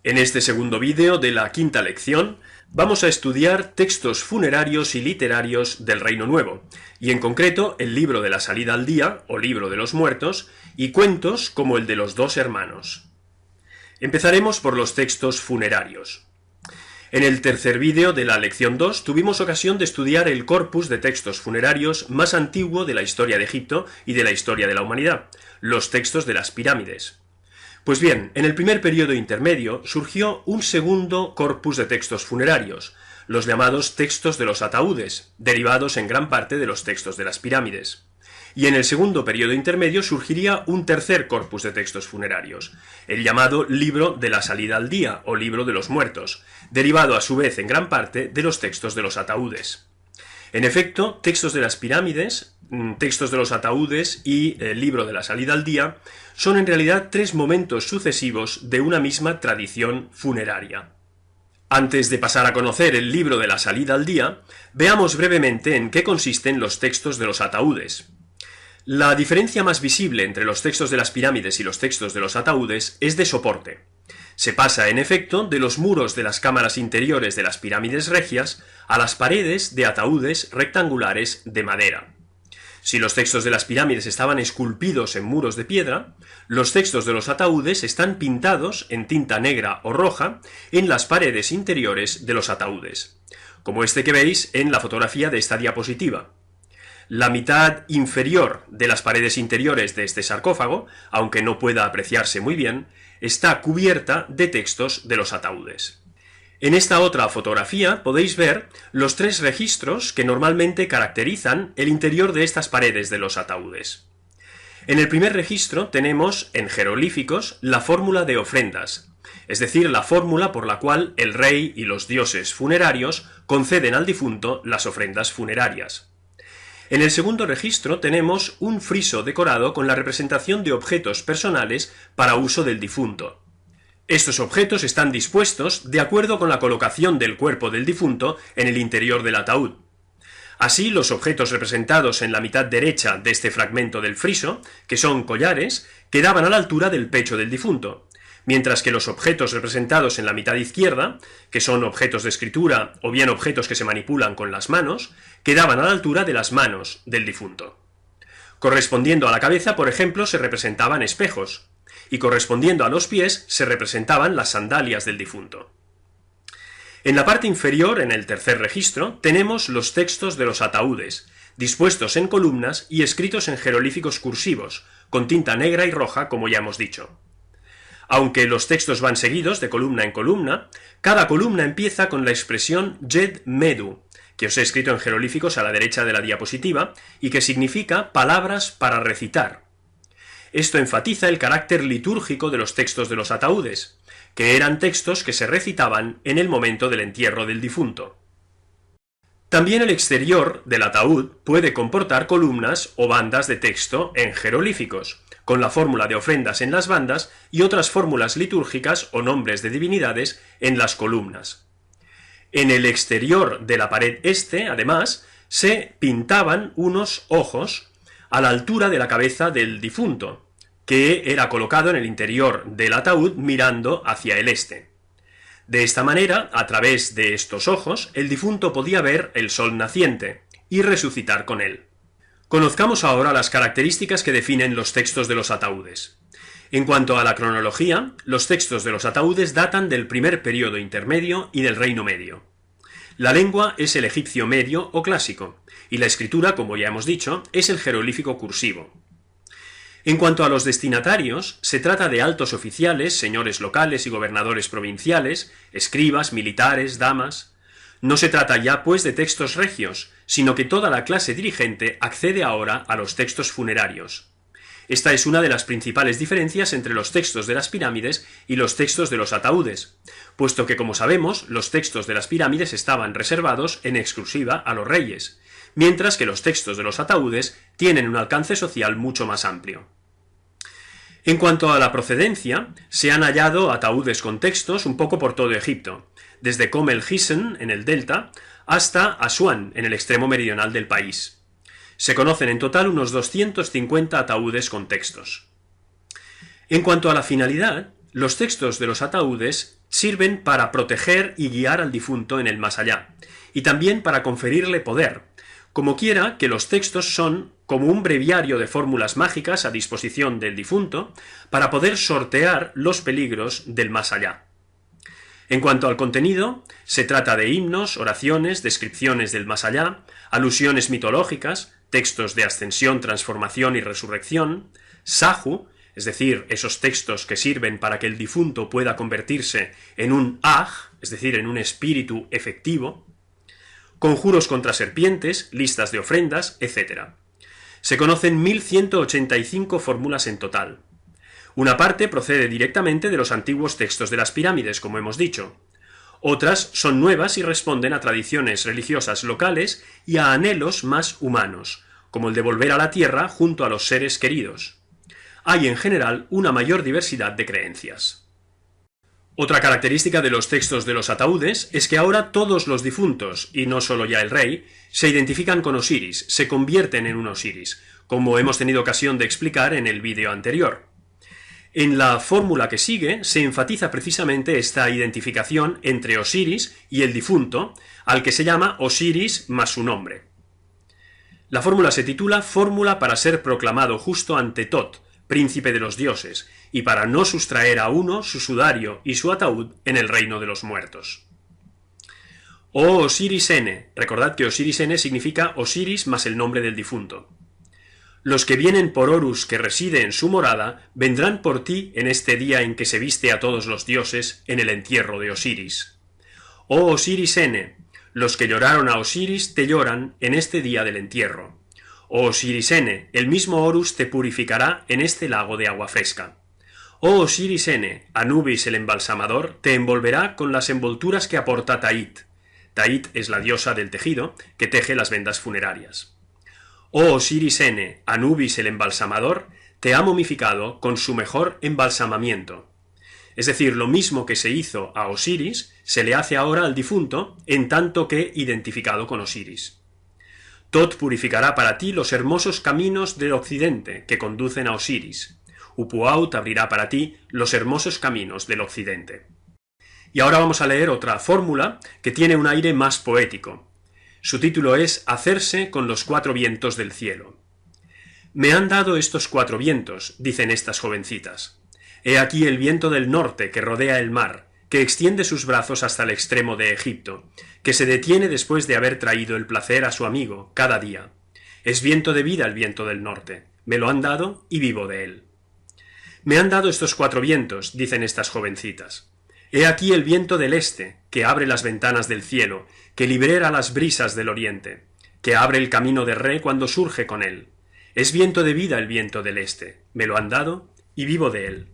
En este segundo vídeo de la quinta lección vamos a estudiar textos funerarios y literarios del Reino Nuevo, y en concreto el libro de la salida al día, o libro de los muertos, y cuentos como el de los dos hermanos. Empezaremos por los textos funerarios. En el tercer vídeo de la lección 2 tuvimos ocasión de estudiar el corpus de textos funerarios más antiguo de la historia de Egipto y de la historia de la humanidad, los textos de las pirámides. Pues bien, en el primer periodo intermedio surgió un segundo corpus de textos funerarios, los llamados textos de los ataúdes, derivados en gran parte de los textos de las pirámides. Y en el segundo periodo intermedio surgiría un tercer corpus de textos funerarios, el llamado libro de la salida al día, o libro de los muertos, derivado a su vez en gran parte de los textos de los ataúdes. En efecto, textos de las pirámides, textos de los ataúdes y el libro de la salida al día son en realidad tres momentos sucesivos de una misma tradición funeraria. Antes de pasar a conocer el libro de la salida al día, veamos brevemente en qué consisten los textos de los ataúdes. La diferencia más visible entre los textos de las pirámides y los textos de los ataúdes es de soporte. Se pasa, en efecto, de los muros de las cámaras interiores de las pirámides regias a las paredes de ataúdes rectangulares de madera. Si los textos de las pirámides estaban esculpidos en muros de piedra, los textos de los ataúdes están pintados en tinta negra o roja en las paredes interiores de los ataúdes, como este que veis en la fotografía de esta diapositiva. La mitad inferior de las paredes interiores de este sarcófago, aunque no pueda apreciarse muy bien, está cubierta de textos de los ataúdes. En esta otra fotografía podéis ver los tres registros que normalmente caracterizan el interior de estas paredes de los ataúdes. En el primer registro tenemos, en jeroglíficos, la fórmula de ofrendas, es decir, la fórmula por la cual el rey y los dioses funerarios conceden al difunto las ofrendas funerarias. En el segundo registro tenemos un friso decorado con la representación de objetos personales para uso del difunto. Estos objetos están dispuestos de acuerdo con la colocación del cuerpo del difunto en el interior del ataúd. Así, los objetos representados en la mitad derecha de este fragmento del friso, que son collares, quedaban a la altura del pecho del difunto, mientras que los objetos representados en la mitad izquierda, que son objetos de escritura o bien objetos que se manipulan con las manos, quedaban a la altura de las manos del difunto. Correspondiendo a la cabeza, por ejemplo, se representaban espejos, y correspondiendo a los pies se representaban las sandalias del difunto. En la parte inferior, en el tercer registro, tenemos los textos de los ataúdes, dispuestos en columnas y escritos en jeroglíficos cursivos, con tinta negra y roja, como ya hemos dicho. Aunque los textos van seguidos de columna en columna, cada columna empieza con la expresión Yed Medu, que os he escrito en jeroglíficos a la derecha de la diapositiva, y que significa palabras para recitar. Esto enfatiza el carácter litúrgico de los textos de los ataúdes, que eran textos que se recitaban en el momento del entierro del difunto. También el exterior del ataúd puede comportar columnas o bandas de texto en jeroglíficos, con la fórmula de ofrendas en las bandas y otras fórmulas litúrgicas o nombres de divinidades en las columnas. En el exterior de la pared este, además, se pintaban unos ojos a la altura de la cabeza del difunto, que era colocado en el interior del ataúd mirando hacia el este. De esta manera, a través de estos ojos, el difunto podía ver el sol naciente y resucitar con él. Conozcamos ahora las características que definen los textos de los ataúdes. En cuanto a la cronología, los textos de los ataúdes datan del primer periodo intermedio y del Reino Medio. La lengua es el egipcio medio o clásico, y la escritura, como ya hemos dicho, es el jeroglífico cursivo. En cuanto a los destinatarios, se trata de altos oficiales, señores locales y gobernadores provinciales, escribas, militares, damas. No se trata ya, pues, de textos regios, sino que toda la clase dirigente accede ahora a los textos funerarios. Esta es una de las principales diferencias entre los textos de las pirámides y los textos de los ataúdes, puesto que, como sabemos, los textos de las pirámides estaban reservados en exclusiva a los reyes, mientras que los textos de los ataúdes tienen un alcance social mucho más amplio. En cuanto a la procedencia, se han hallado ataúdes con textos un poco por todo Egipto, desde Kom el Hisen, en el delta, hasta Asuán, en el extremo meridional del país. Se conocen en total unos 250 ataúdes con textos. En cuanto a la finalidad, los textos de los ataúdes sirven para proteger y guiar al difunto en el más allá, y también para conferirle poder. Como quiera que los textos son como un breviario de fórmulas mágicas a disposición del difunto para poder sortear los peligros del más allá. En cuanto al contenido, se trata de himnos, oraciones, descripciones del más allá, alusiones mitológicas, textos de ascensión, transformación y resurrección, sahu, es decir, esos textos que sirven para que el difunto pueda convertirse en un aj, es decir, en un espíritu efectivo, conjuros contra serpientes, listas de ofrendas, etc. Se conocen 1185 fórmulas en total. Una parte procede directamente de los antiguos textos de las pirámides, como hemos dicho. Otras son nuevas y responden a tradiciones religiosas locales y a anhelos más humanos, como el de volver a la tierra junto a los seres queridos. Hay en general una mayor diversidad de creencias. Otra característica de los textos de los ataúdes es que ahora todos los difuntos, y no solo ya el rey, se identifican con Osiris, se convierten en un Osiris, como hemos tenido ocasión de explicar en el vídeo anterior. En la fórmula que sigue se enfatiza precisamente esta identificación entre Osiris y el difunto, al que se llama Osiris más su nombre. La fórmula se titula Fórmula para ser proclamado justo ante Tot, príncipe de los dioses, y para no sustraer a uno su sudario y su ataúd en el reino de los muertos. Oh Osiris N, recordad que Osiris N significa Osiris más el nombre del difunto. Los que vienen por Horus que reside en su morada, vendrán por ti en este día en que se viste a todos los dioses en el entierro de Osiris. Oh Osiris N, los que lloraron a Osiris te lloran en este día del entierro. Oh Osiris N, el mismo Horus te purificará en este lago de agua fresca. Oh Osiris N, Anubis el embalsamador te envolverá con las envolturas que aporta Tait. Tait es la diosa del tejido que teje las vendas funerarias. Oh Osiris N, Anubis el embalsamador te ha momificado con su mejor embalsamamiento. Es decir, lo mismo que se hizo a Osiris, se le hace ahora al difunto, en tanto que identificado con Osiris. Tot purificará para ti los hermosos caminos del occidente que conducen a Osiris. Upuaut abrirá para ti los hermosos caminos del occidente. Y ahora vamos a leer otra fórmula que tiene un aire más poético. Su título es Hacerse con los cuatro vientos del cielo. Me han dado estos cuatro vientos, dicen estas jovencitas. He aquí el viento del norte que rodea el mar, que extiende sus brazos hasta el extremo de Egipto, que se detiene después de haber traído el placer a su amigo cada día. Es viento de vida el viento del norte. Me lo han dado y vivo de él. Me han dado estos cuatro vientos, dicen estas jovencitas. He aquí el viento del este, que abre las ventanas del cielo, que libera las brisas del oriente, que abre el camino de Re cuando surge con él. Es viento de vida el viento del este. Me lo han dado y vivo de él.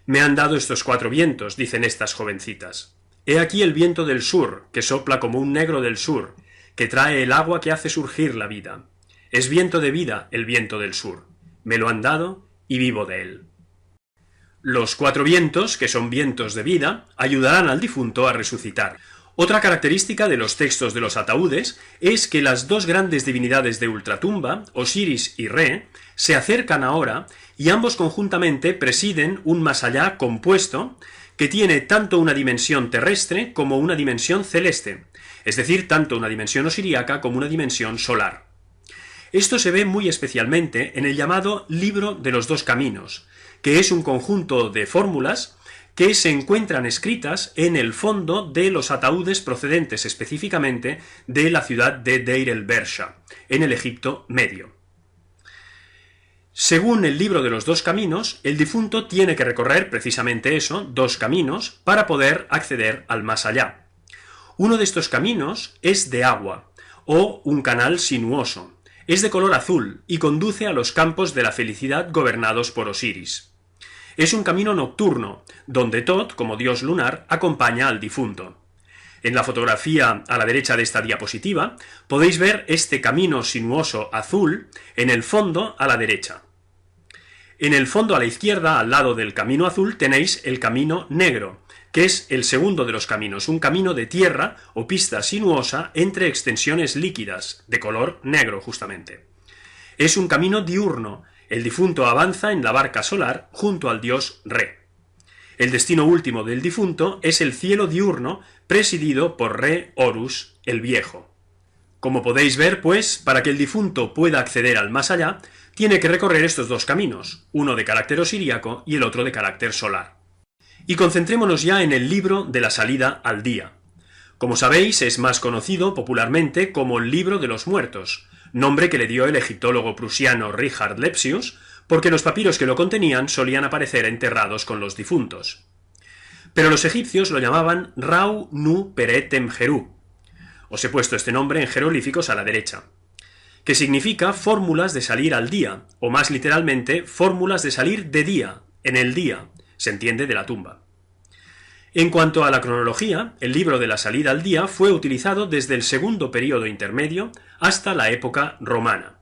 Me han dado estos cuatro vientos, dicen estas jovencitas. He aquí el viento del sur, que sopla como un negro del sur, que trae el agua que hace surgir la vida. Es viento de vida el viento del sur. Me lo han dado y vivo de él. Los cuatro vientos, que son vientos de vida, ayudarán al difunto a resucitar. Otra característica de los textos de los ataúdes es que las dos grandes divinidades de ultratumba, Osiris y Re, se acercan ahora y ambos conjuntamente presiden un más allá compuesto que tiene tanto una dimensión terrestre como una dimensión celeste, es decir, tanto una dimensión osiríaca como una dimensión solar. Esto se ve muy especialmente en el llamado Libro de los Dos Caminos, que es un conjunto de fórmulas que se encuentran escritas en el fondo de los ataúdes procedentes específicamente de la ciudad de Deir el-Bersha, en el Egipto Medio. Según el Libro de los Dos Caminos, el difunto tiene que recorrer precisamente eso, dos caminos, para poder acceder al más allá. Uno de estos caminos es de agua, o un canal sinuoso. Es de color azul y conduce a los campos de la felicidad gobernados por Osiris. Es un camino nocturno, donde Tot, como dios lunar, acompaña al difunto. En la fotografía a la derecha de esta diapositiva podéis ver este camino sinuoso azul en el fondo a la derecha. En el fondo a la izquierda, al lado del camino azul, tenéis el camino negro, que es el segundo de los caminos, un camino de tierra o pista sinuosa entre extensiones líquidas, de color negro justamente. Es un camino diurno, el difunto avanza en la barca solar junto al dios Re. El destino último del difunto es el cielo diurno presidido por Re Horus el Viejo. Como podéis ver, pues, para que el difunto pueda acceder al más allá, tiene que recorrer estos dos caminos, uno de carácter osiríaco y el otro de carácter solar. Y concentrémonos ya en el libro de la salida al día. Como sabéis, es más conocido popularmente como el libro de los muertos, nombre que le dio el egiptólogo prusiano Richard Lepsius, porque los papiros que lo contenían solían aparecer enterrados con los difuntos. Pero los egipcios lo llamaban Rau Nu Peretem Jeru. Os he puesto este nombre en jeroglíficos a la derecha, que significa fórmulas de salir al día, o más literalmente, fórmulas de salir de día, en el día, se entiende de la tumba. En cuanto a la cronología, el libro de la salida al día fue utilizado desde el segundo período intermedio hasta la época romana.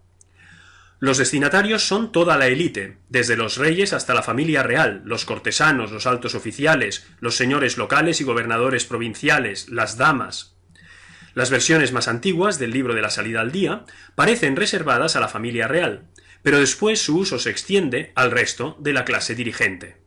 Los destinatarios son toda la élite, desde los reyes hasta la familia real, los cortesanos, los altos oficiales, los señores locales y gobernadores provinciales, las damas. Las versiones más antiguas del libro de la salida al día parecen reservadas a la familia real, pero después su uso se extiende al resto de la clase dirigente.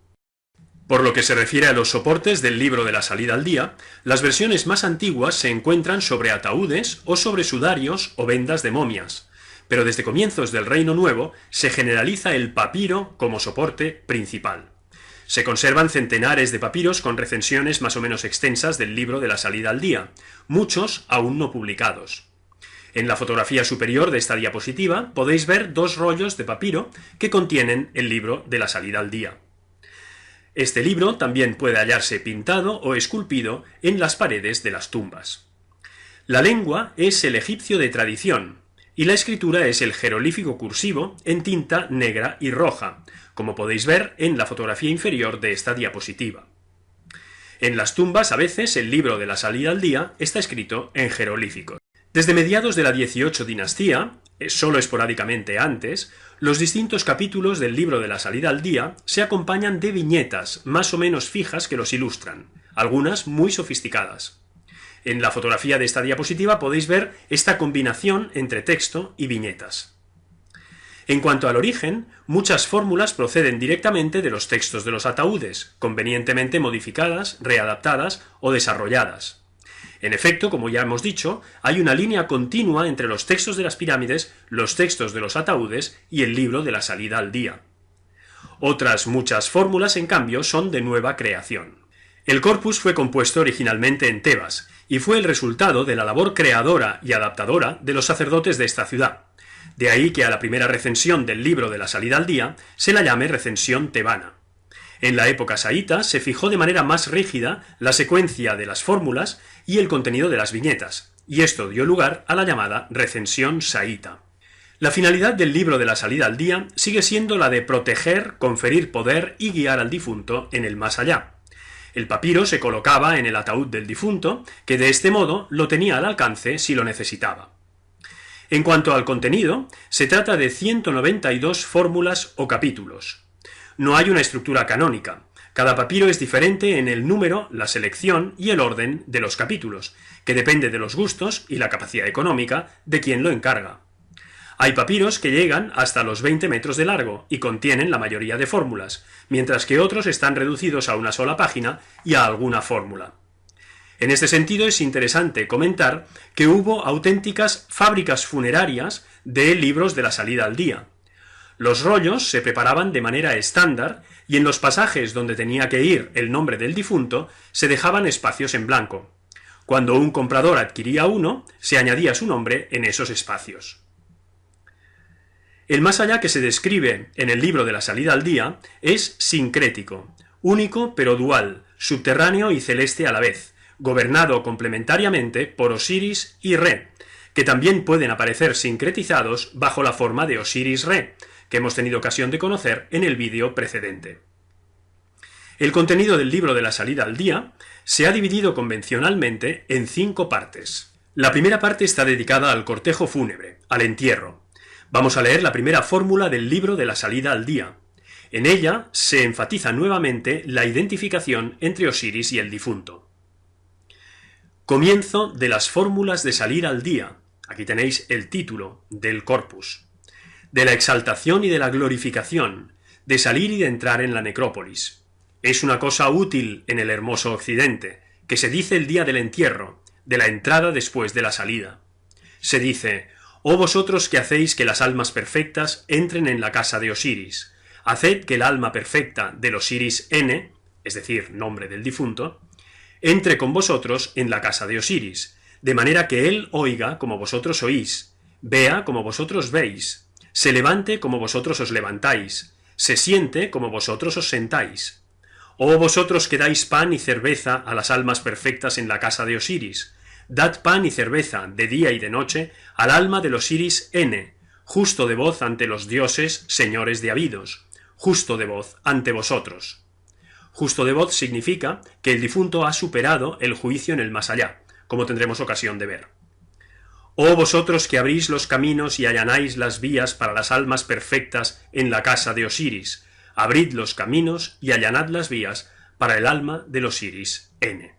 Por lo que se refiere a los soportes del libro de la salida al día, las versiones más antiguas se encuentran sobre ataúdes o sobre sudarios o vendas de momias, pero desde comienzos del Reino Nuevo se generaliza el papiro como soporte principal. Se conservan centenares de papiros con recensiones más o menos extensas del libro de la salida al día, muchos aún no publicados. En la fotografía superior de esta diapositiva podéis ver dos rollos de papiro que contienen el libro de la salida al día. Este libro también puede hallarse pintado o esculpido en las paredes de las tumbas. La lengua es el egipcio de tradición, y la escritura es el jeroglífico cursivo en tinta negra y roja, como podéis ver en la fotografía inferior de esta diapositiva. En las tumbas, a veces, el libro de la salida al día está escrito en jeroglíficos. Desde mediados de la 18 dinastía, solo esporádicamente antes, los distintos capítulos del libro de la salida al día se acompañan de viñetas más o menos fijas que los ilustran, algunas muy sofisticadas. En la fotografía de esta diapositiva podéis ver esta combinación entre texto y viñetas. En cuanto al origen, muchas fórmulas proceden directamente de los textos de los ataúdes, convenientemente modificadas, readaptadas o desarrolladas. En efecto, como ya hemos dicho, hay una línea continua entre los textos de las pirámides, los textos de los ataúdes y el libro de la salida al día. Otras muchas fórmulas, en cambio, son de nueva creación. El corpus fue compuesto originalmente en Tebas, y fue el resultado de la labor creadora y adaptadora de los sacerdotes de esta ciudad. De ahí que a la primera recensión del libro de la salida al día se la llame recensión tebana. En la época saíta se fijó de manera más rígida la secuencia de las fórmulas y el contenido de las viñetas, y esto dio lugar a la llamada recensión saíta. La finalidad del libro de la salida al día sigue siendo la de proteger, conferir poder y guiar al difunto en el más allá. El papiro se colocaba en el ataúd del difunto, que de este modo lo tenía al alcance si lo necesitaba. En cuanto al contenido, se trata de 192 fórmulas o capítulos. No hay una estructura canónica. Cada papiro es diferente en el número, la selección y el orden de los capítulos, que depende de los gustos y la capacidad económica de quien lo encarga. Hay papiros que llegan hasta los 20 metros de largo y contienen la mayoría de fórmulas, mientras que otros están reducidos a una sola página y a alguna fórmula. En este sentido es interesante comentar que hubo auténticas fábricas funerarias de libros de la salida al día. Los rollos se preparaban de manera estándar y en los pasajes donde tenía que ir el nombre del difunto se dejaban espacios en blanco. Cuando un comprador adquiría uno, se añadía su nombre en esos espacios. El más allá que se describe en el libro de la salida al día es sincrético, único pero dual, subterráneo y celeste a la vez, gobernado complementariamente por Osiris y Re, que también pueden aparecer sincretizados bajo la forma de Osiris-Re, que hemos tenido ocasión de conocer en el vídeo precedente. El contenido del libro de la salida al día se ha dividido convencionalmente en 5 partes. La primera parte está dedicada al cortejo fúnebre, al entierro. Vamos a leer la primera fórmula del libro de la salida al día. En ella se enfatiza nuevamente la identificación entre Osiris y el difunto. Comienzo de las fórmulas de salir al día. Aquí tenéis el título del corpus. De la exaltación y de la glorificación, de salir y de entrar en la necrópolis. Es una cosa útil en el hermoso occidente, que se dice el día del entierro, de la entrada después de la salida. Se dice: «Oh vosotros que hacéis que las almas perfectas entren en la casa de Osiris, haced que el alma perfecta del Osiris N», es decir, nombre del difunto, «entre con vosotros en la casa de Osiris, de manera que él oiga como vosotros oís, vea como vosotros veis, se levante como vosotros os levantáis, se siente como vosotros os sentáis. Oh vosotros que dais pan y cerveza a las almas perfectas en la casa de Osiris, dad pan y cerveza de día y de noche al alma del Osiris N, justo de voz ante los dioses, señores de Abidos, justo de voz ante vosotros». Justo de voz significa que el difunto ha superado el juicio en el más allá, como tendremos ocasión de ver. «Oh vosotros que abrís los caminos y allanáis las vías para las almas perfectas en la casa de Osiris, abrid los caminos y allanad las vías para el alma del Osiris N».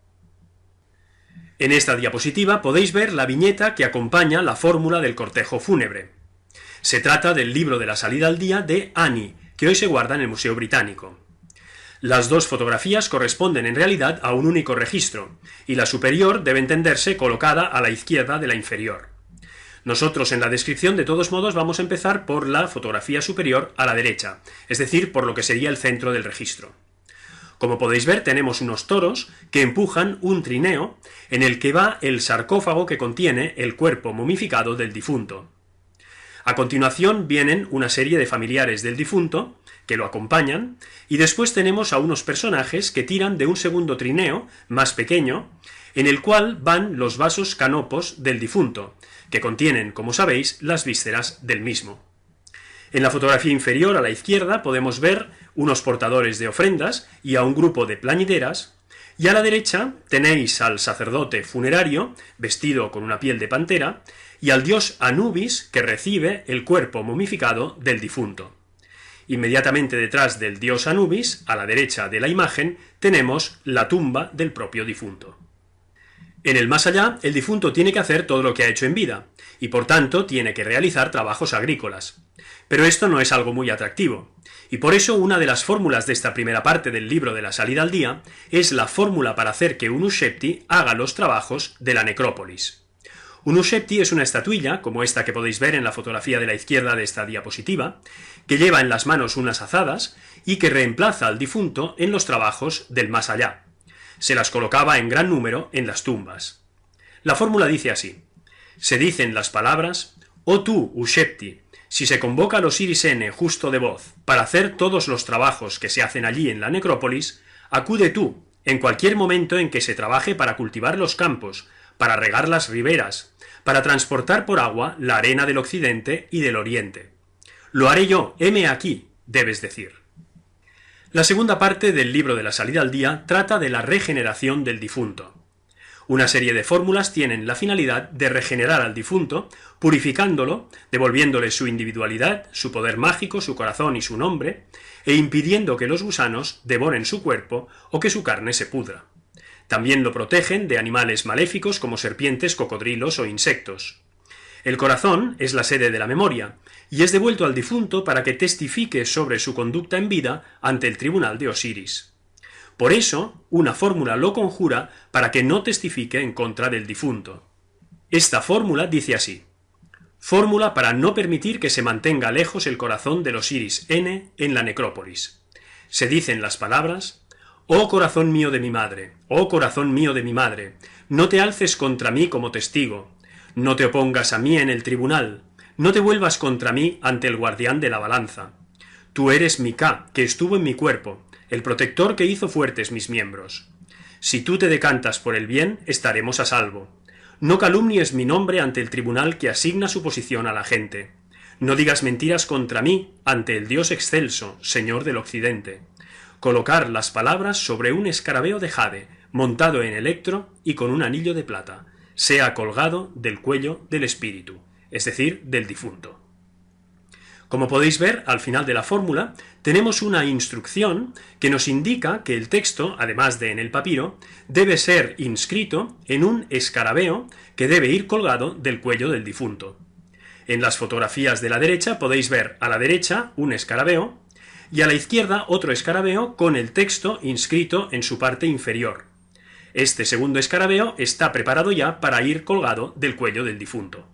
En esta diapositiva podéis ver la viñeta que acompaña la fórmula del cortejo fúnebre. Se trata del libro de la salida al día de Annie, que hoy se guarda en el Museo Británico. Las dos fotografías corresponden en realidad a un único registro, y la superior debe entenderse colocada a la izquierda de la inferior. Nosotros en la descripción de todos modos vamos a empezar por la fotografía superior a la derecha, es decir, por lo que sería el centro del registro. Como podéis ver, tenemos unos toros que empujan un trineo en el que va el sarcófago que contiene el cuerpo momificado del difunto. A continuación vienen una serie de familiares del difunto que lo acompañan, y después tenemos a unos personajes que tiran de un segundo trineo, más pequeño, en el cual van los vasos canopos del difunto, que contienen, como sabéis, las vísceras del mismo. En la fotografía inferior a la izquierda podemos ver unos portadores de ofrendas y a un grupo de plañideras, y a la derecha tenéis al sacerdote funerario, vestido con una piel de pantera, y al dios Anubis, que recibe el cuerpo momificado del difunto. Inmediatamente detrás del dios Anubis, a la derecha de la imagen, tenemos la tumba del propio difunto. En el más allá, el difunto tiene que hacer todo lo que ha hecho en vida, y por tanto tiene que realizar trabajos agrícolas. Pero esto no es algo muy atractivo, y por eso una de las fórmulas de esta primera parte del libro de la salida al día es la fórmula para hacer que un Ushepti haga los trabajos de la necrópolis. Un Ushepti es una estatuilla, como esta que podéis ver en la fotografía de la izquierda de esta diapositiva, que lleva en las manos unas azadas y que reemplaza al difunto en los trabajos del más allá. Se las colocaba en gran número en las tumbas. La fórmula dice así: se dicen las palabras: «Oh tú, Ushepti, si se convoca al Osiris N justo de voz para hacer todos los trabajos que se hacen allí en la necrópolis, acude tú, en cualquier momento en que se trabaje para cultivar los campos, para regar las riberas, para transportar por agua la arena del occidente y del oriente. Lo haré yo, heme aquí», debes decir. La segunda parte del libro de la salida al día trata de la regeneración del difunto. Una serie de fórmulas tienen la finalidad de regenerar al difunto, purificándolo, devolviéndole su individualidad, su poder mágico, su corazón y su nombre, e impidiendo que los gusanos devoren su cuerpo o que su carne se pudra. También lo protegen de animales maléficos como serpientes, cocodrilos o insectos. El corazón es la sede de la memoria, y es devuelto al difunto para que testifique sobre su conducta en vida ante el tribunal de Osiris. Por eso, una fórmula lo conjura para que no testifique en contra del difunto. Esta fórmula dice así: fórmula para no permitir que se mantenga lejos el corazón del Osiris N en la necrópolis. Se dicen las palabras: «Oh corazón mío de mi madre, oh corazón mío de mi madre, no te alces contra mí como testigo, no te opongas a mí en el tribunal, no te vuelvas contra mí ante el guardián de la balanza. Tú eres mi Ka, que estuvo en mi cuerpo, el protector que hizo fuertes mis miembros. Si tú te decantas por el bien, estaremos a salvo. No calumnies mi nombre ante el tribunal que asigna su posición a la gente. No digas mentiras contra mí ante el Dios excelso, Señor del Occidente. Colocar las palabras sobre un escarabeo de jade, montado en electro y con un anillo de plata, sea colgado del cuello del espíritu, es decir, del difunto». Como podéis ver, al final de la fórmula, tenemos una instrucción que nos indica que el texto, además de en el papiro, debe ser inscrito en un escarabeo que debe ir colgado del cuello del difunto. En las fotografías de la derecha podéis ver a la derecha un escarabeo y a la izquierda otro escarabeo con el texto inscrito en su parte inferior. Este segundo escarabeo está preparado ya para ir colgado del cuello del difunto.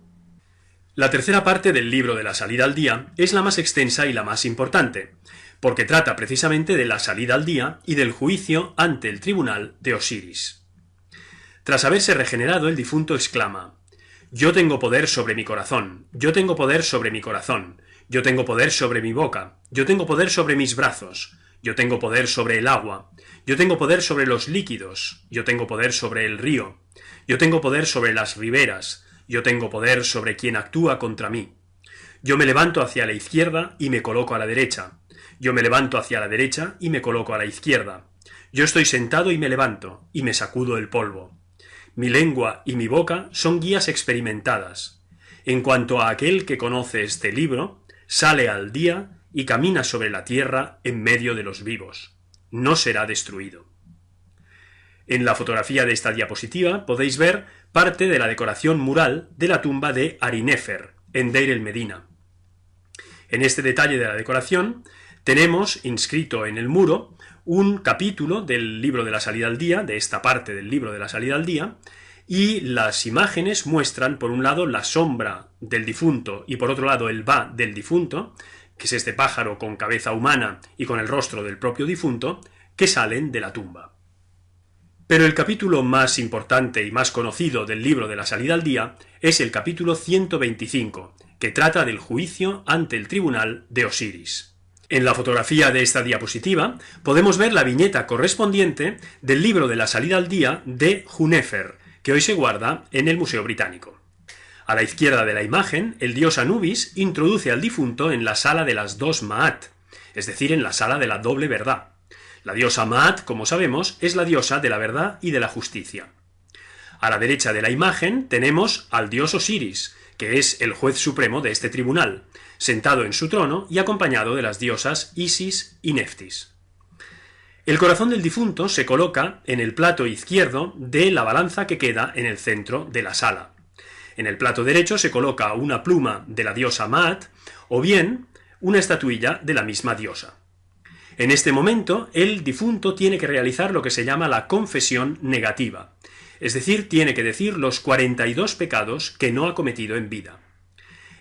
La tercera parte del libro de la salida al día es la más extensa y la más importante, porque trata precisamente de la salida al día y del juicio ante el tribunal de Osiris. Tras haberse regenerado, el difunto exclama: «Yo tengo poder sobre mi corazón, yo tengo poder sobre mi corazón, yo tengo poder sobre mi boca, yo tengo poder sobre mis brazos, yo tengo poder sobre el agua, yo tengo poder sobre los líquidos, yo tengo poder sobre el río, yo tengo poder sobre las riberas, yo tengo poder sobre quien actúa contra mí. Yo me levanto hacia la izquierda y me coloco a la derecha. Yo me levanto hacia la derecha y me coloco a la izquierda. Yo estoy sentado y me levanto, y me sacudo el polvo. Mi lengua y mi boca son guías experimentadas. En cuanto a aquel que conoce este libro, sale al día y camina sobre la tierra en medio de los vivos. No será destruido». En la fotografía de esta diapositiva podéis ver parte de la decoración mural de la tumba de Arinefer, en Deir el Medina. En este detalle de la decoración tenemos inscrito en el muro un capítulo del libro de la salida al día, de esta parte del libro de la salida al día, y las imágenes muestran por un lado la sombra del difunto y por otro lado el Ba del difunto, que es este pájaro con cabeza humana y con el rostro del propio difunto, que salen de la tumba. Pero el capítulo más importante y más conocido del libro de la salida al día es el capítulo 125, que trata del juicio ante el tribunal de Osiris. En la fotografía de esta diapositiva podemos ver la viñeta correspondiente del libro de la salida al día de Hunefer, que hoy se guarda en el Museo Británico. A la izquierda de la imagen, el dios Anubis introduce al difunto en la sala de las dos Ma'at, es decir, en la sala de la doble verdad. La diosa Ma'at, como sabemos, es la diosa de la verdad y de la justicia. A la derecha de la imagen tenemos al dios Osiris, que es el juez supremo de este tribunal, sentado en su trono y acompañado de las diosas Isis y Neftis. El corazón del difunto se coloca en el plato izquierdo de la balanza que queda en el centro de la sala. En el plato derecho se coloca una pluma de la diosa Ma'at o bien una estatuilla de la misma diosa. En este momento, el difunto tiene que realizar lo que se llama la confesión negativa, es decir, tiene que decir los 42 pecados que no ha cometido en vida.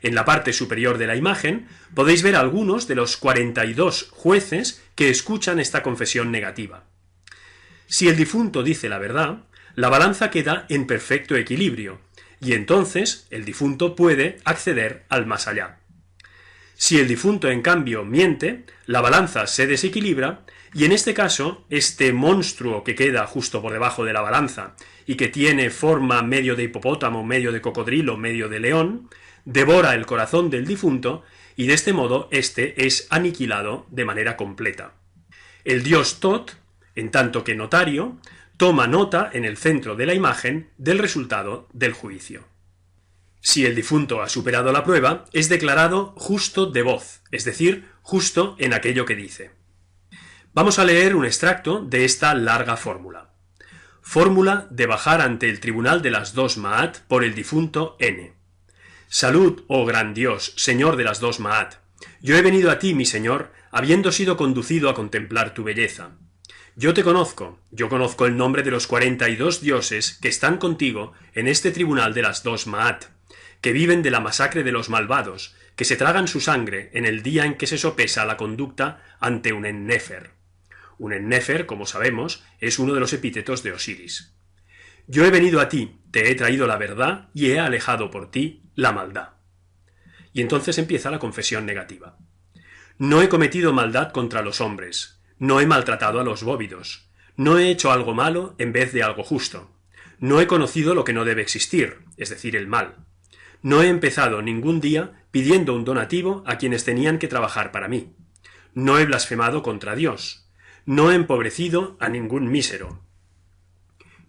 En la parte superior de la imagen podéis ver algunos de los 42 jueces que escuchan esta confesión negativa. Si el difunto dice la verdad, la balanza queda en perfecto equilibrio, y entonces el difunto puede acceder al más allá. Si el difunto, en cambio, miente, la balanza se desequilibra, y en este caso, este monstruo que queda justo por debajo de la balanza y que tiene forma medio de hipopótamo, medio de cocodrilo, medio de león, devora el corazón del difunto y de este modo éste es aniquilado de manera completa. El dios Tot, en tanto que notario, toma nota en el centro de la imagen del resultado del juicio. Si el difunto ha superado la prueba, es declarado justo de voz, es decir, justo en aquello que dice. Vamos a leer un extracto de esta larga fórmula. Fórmula de bajar ante el tribunal de las dos Ma'at por el difunto N. Salud, oh gran Dios, Señor de las dos Ma'at. Yo he venido a ti, mi Señor, habiendo sido conducido a contemplar tu belleza. Yo te conozco, yo conozco el nombre de los 42 dioses que están contigo en este tribunal de las dos Ma'at, que viven de la masacre de los malvados, que se tragan su sangre en el día en que se sopesa la conducta ante un Ennefer. Un Ennefer, como sabemos, es uno de los epítetos de Osiris. Yo he venido a ti, te he traído la verdad y he alejado por ti la maldad. Y entonces empieza la confesión negativa. No he cometido maldad contra los hombres, no he maltratado a los bóvidos, no he hecho algo malo en vez de algo justo, no he conocido lo que no debe existir, es decir, el mal. No he empezado ningún día pidiendo un donativo a quienes tenían que trabajar para mí. No he blasfemado contra Dios. No he empobrecido a ningún mísero.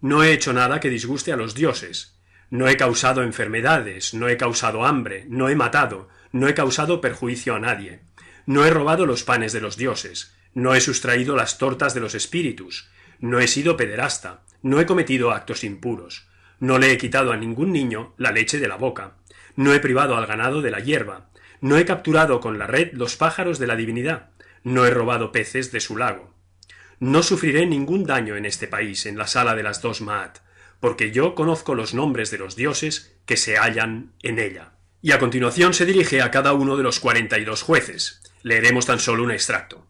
No he hecho nada que disguste a los dioses. No he causado enfermedades, no he causado hambre, no he matado, no he causado perjuicio a nadie. No he robado los panes de los dioses. No he sustraído las tortas de los espíritus. No he sido pederasta. No he cometido actos impuros. No le he quitado a ningún niño la leche de la boca. No he privado al ganado de la hierba. No he capturado con la red los pájaros de la divinidad. no he robado peces de su lago. No sufriré ningún daño en este país, en la sala de las dos Maat, porque yo conozco los nombres de los dioses que se hallan en ella. Y a continuación se dirige a cada uno de los 42 jueces. Leeremos tan solo un extracto.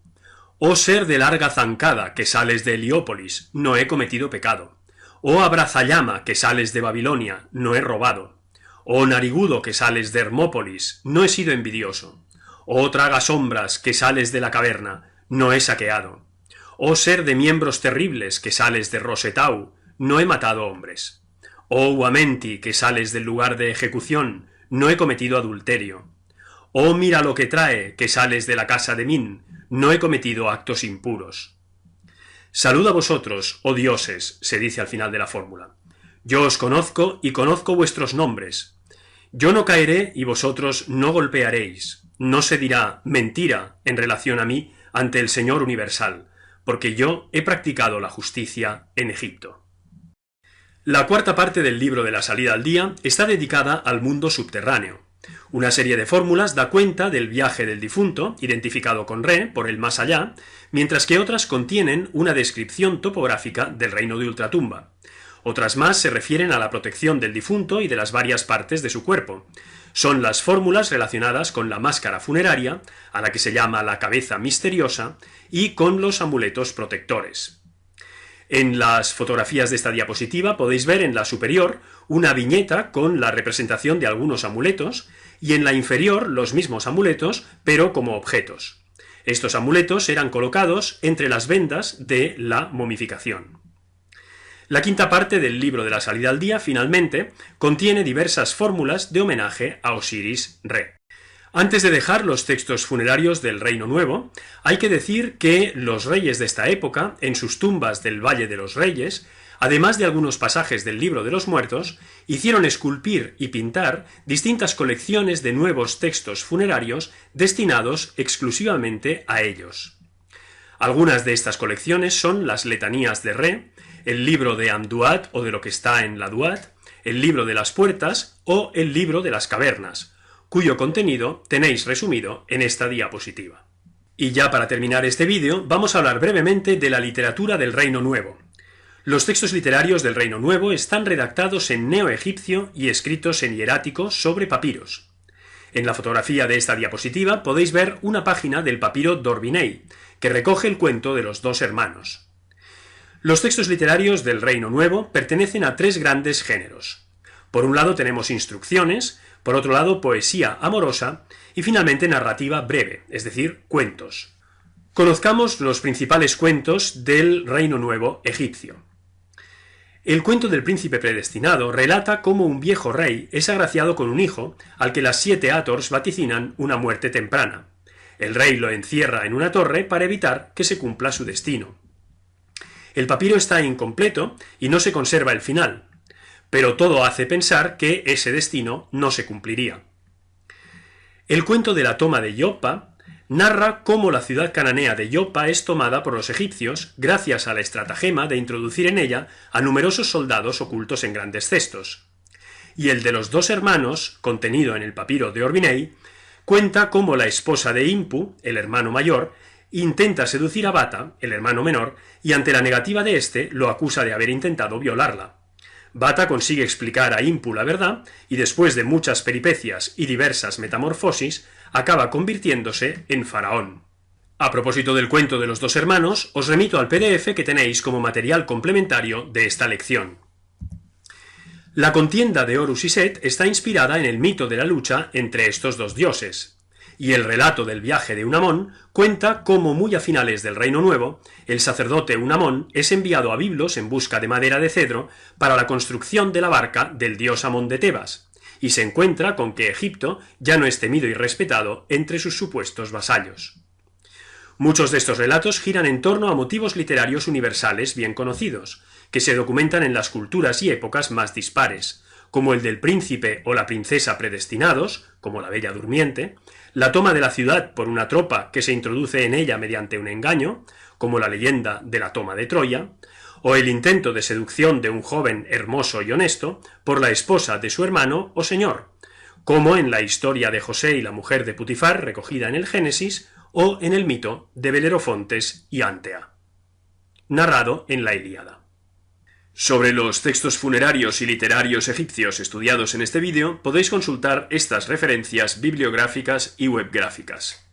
Oh ser de larga zancada que sales de Heliópolis, no he cometido pecado. Oh abrazallama que sales de Babilonia, no he robado. Oh narigudo que sales de Hermópolis, no he sido envidioso. Oh tragasombras que sales de la caverna, no he saqueado. Oh ser de miembros terribles que sales de Rosetau, no he matado hombres. Oh Huamenti que sales del lugar de ejecución, no he cometido adulterio. Oh mira lo que trae que sales de la casa de Min, no he cometido actos impuros. Salud a vosotros, oh dioses, se dice al final de la fórmula. Yo os conozco y conozco vuestros nombres. Yo no caeré y vosotros no golpearéis. No se dirá mentira en relación a mí ante el Señor universal, porque yo he practicado la justicia en Egipto. La cuarta parte del libro de la salida al día está dedicada al mundo subterráneo. Una serie de fórmulas da cuenta del viaje del difunto, identificado con Re, por el más allá, mientras que otras contienen una descripción topográfica del reino de Ultratumba. Otras más se refieren a la protección del difunto y de las varias partes de su cuerpo. Son las fórmulas relacionadas con la máscara funeraria, a la que se llama la cabeza misteriosa, y con los amuletos protectores. En las fotografías de esta diapositiva podéis ver en la superior una viñeta con la representación de algunos amuletos y en la inferior los mismos amuletos, pero como objetos. Estos amuletos eran colocados entre las vendas de la momificación. La quinta parte del libro de la salida al día, finalmente, contiene diversas fórmulas de homenaje a Osiris-Re. Antes de dejar los textos funerarios del Reino Nuevo, hay que decir que los reyes de esta época, en sus tumbas del Valle de los Reyes, además de algunos pasajes del Libro de los Muertos, hicieron esculpir y pintar distintas colecciones de nuevos textos funerarios destinados exclusivamente a ellos. Algunas de estas colecciones son las letanías de Re, el libro de Amduat o de lo que está en la Duat, el libro de las puertas o el libro de las cavernas, cuyo contenido tenéis resumido en esta diapositiva. Y ya para terminar este vídeo, vamos a hablar brevemente de la literatura del Reino Nuevo. Los textos literarios del Reino Nuevo están redactados en neoegipcio y escritos en hierático sobre papiros. En la fotografía de esta diapositiva podéis ver una página del papiro Dorbinei, que recoge el cuento de los dos hermanos. Los textos literarios del Reino Nuevo pertenecen a tres grandes géneros. Por un lado tenemos instrucciones, por otro lado poesía amorosa y finalmente narrativa breve, es decir, cuentos. Conozcamos los principales cuentos del Reino Nuevo egipcio. El cuento del príncipe predestinado relata cómo un viejo rey es agraciado con un hijo al que las 7 Ators vaticinan una muerte temprana. El rey lo encierra en una torre para evitar que se cumpla su destino. El papiro está incompleto y no se conserva el final, pero todo hace pensar que ese destino no se cumpliría. El cuento de la toma de Joppa narra cómo la ciudad cananea de Joppa es tomada por los egipcios gracias a la estratagema de introducir en ella a numerosos soldados ocultos en grandes cestos. Y el de los dos hermanos, contenido en el papiro de Orbinei, cuenta cómo la esposa de Impu, el hermano mayor, intenta seducir a Bata, el hermano menor, y ante la negativa de éste lo acusa de haber intentado violarla. Bata consigue explicar a Impu la verdad y después de muchas peripecias y diversas metamorfosis acaba convirtiéndose en faraón. A propósito del cuento de los dos hermanos, os remito al PDF que tenéis como material complementario de esta lección. La contienda de Horus y Set está inspirada en el mito de la lucha entre estos dos dioses, y el relato del viaje de Unamón cuenta cómo muy a finales del Reino Nuevo, el sacerdote Unamón es enviado a Biblos en busca de madera de cedro para la construcción de la barca del dios Amón de Tebas, y se encuentra con que Egipto ya no es temido y respetado entre sus supuestos vasallos. Muchos de estos relatos giran en torno a motivos literarios universales bien conocidos, que se documentan en las culturas y épocas más dispares, como el del príncipe o la princesa predestinados, como la Bella Durmiente, la toma de la ciudad por una tropa que se introduce en ella mediante un engaño, como la leyenda de la toma de Troya, o el intento de seducción de un joven hermoso y honesto por la esposa de su hermano o señor, como en la historia de José y la mujer de Putifar recogida en el Génesis, o en el mito de Belerofontes y Antea, narrado en la Ilíada. Sobre los textos funerarios y literarios egipcios estudiados en este vídeo podéis consultar estas referencias bibliográficas y webgráficas.